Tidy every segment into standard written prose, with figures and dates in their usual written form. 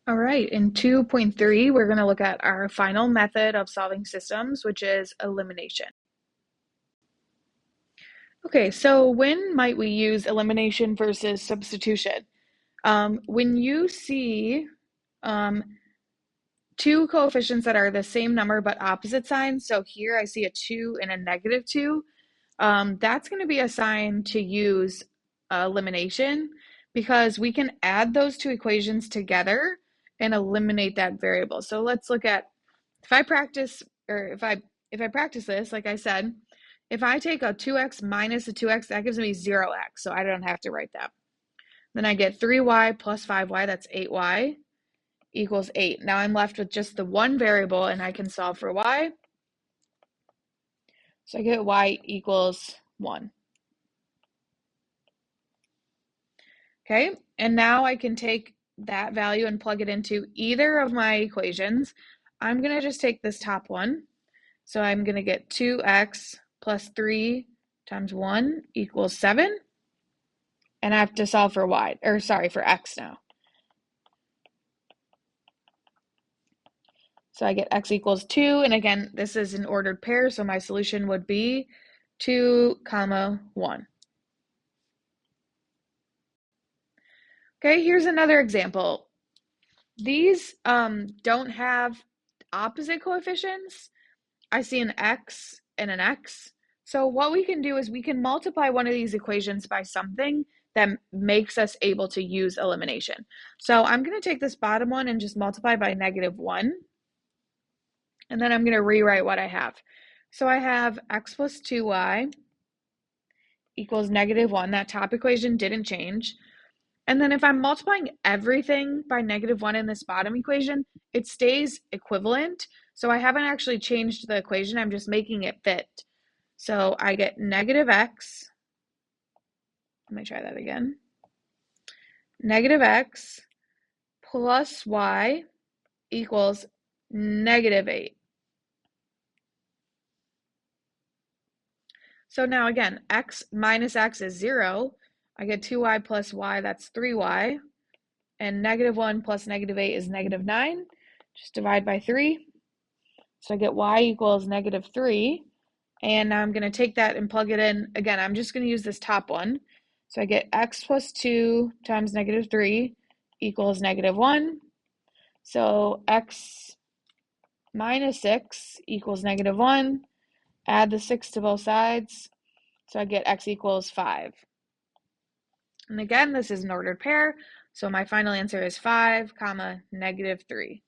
All right, in 2.3, we're going to look at our final method of solving systems, which is elimination. Okay, so when might we use elimination versus substitution? When you see um, two coefficients that are the same number but opposite signs, so here I see a 2 and a -2, that's going to be a sign to use elimination because we can add those two equations together and eliminate that variable. So let's look at if I practice or if I practice this, like I said, if I take a 2x minus a 2x, that gives me 0x, so I don't have to write that. Then I get 3y plus 5y, that's 8y, equals 8. Now I'm left with just the one variable, and I can solve for y. So I get y equals 1. Okay, and now I can take that value and plug it into either of my equations. I'm going to just take this top one. So I'm going to get 2x plus 3 times 1 equals 7. And I have to solve for y, or sorry, for x now. So I get x equals 2, and again, this is an ordered pair, so my solution would be 2, 1. Okay, here's another example. These don't have opposite coefficients. I see an x and an x. So what we can do is we can multiply one of these equations by something that makes us able to use elimination. So I'm going to take this bottom one and just multiply by -1. And then I'm going to rewrite what I have. So I have x plus 2y equals -1. That top equation didn't change. And then if I'm multiplying everything by -1 in this bottom equation, it stays equivalent. So I haven't actually changed the equation, I'm just making it fit. So I get -x, let me try that again, -x plus y equals -8. So now again, x minus x is 0. I get 2y plus y, that's 3y. And -1 plus -8 is -9. Just divide by 3. So I get y equals -3. And now I'm going to take that and plug it in. Again, I'm just going to use this top one. So I get x plus 2 times -3 equals -1. So x minus 6 equals -1. Add the 6 to both sides. So I get x equals 5. And again, this is an ordered pair. So my final answer is 5, -3.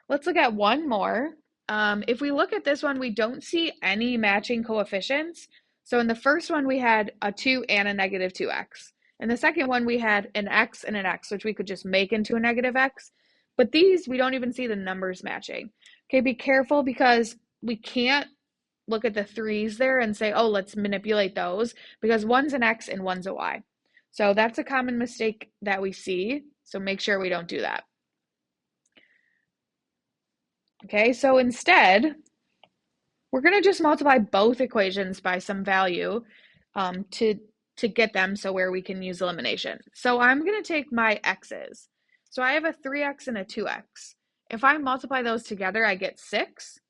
Let's look at one more. If we look at this one, we don't see any matching coefficients. So in the first one, we had a 2 and a -2x. In the second one, we had an x and an x, which we could just make into a -x. But these, we don't even see the numbers matching. Okay, be careful because we can't look at the 3's there and say, oh, let's manipulate those, because one's an x and one's a y. So that's a common mistake that we see. So make sure we don't do that. Okay, so instead, we're going to just multiply both equations by some value to get them so where we can use elimination. So I'm going to take my x's. So I have a 3x and a 2x. If I multiply those together, I get 6.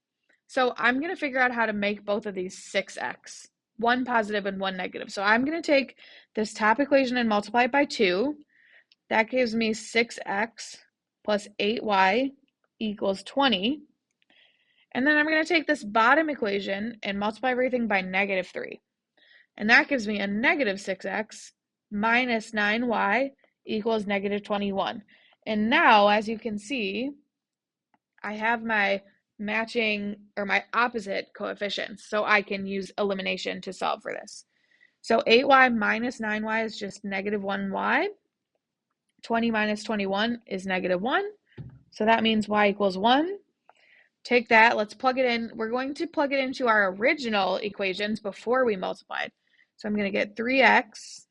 So I'm going to figure out how to make both of these 6x, one positive and one negative. So I'm going to take this top equation and multiply it by 2. That gives me 6x plus 8y equals 20. And then I'm going to take this bottom equation and multiply everything by -3. And that gives me a -6x minus 9y equals -21. And now, as you can see, I have my matching or my opposite coefficients. So I can use elimination to solve for this. So 8y minus 9y is just -1y. 20 minus 21 is -1. So that means y equals 1. Take that, let's plug it in. We're going to plug it into our original equations before we multiplied. So I'm going to get 3x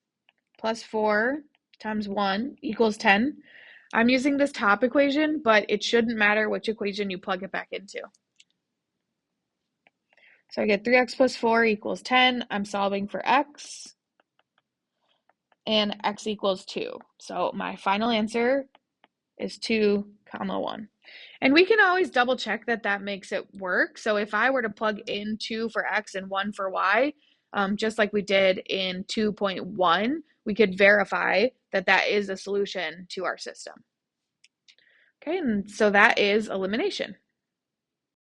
plus 4 times 1 equals 10. I'm using this top equation, but it shouldn't matter which equation you plug it back into. So I get 3x plus 4 equals 10. I'm solving for x. and x equals 2. So my final answer is 2 comma 1. And we can always double check that that makes it work. So if I were to plug in 2 for x and 1 for y, just like we did in 2.1, we could verify that that is a solution to our system. Okay, and so that is elimination.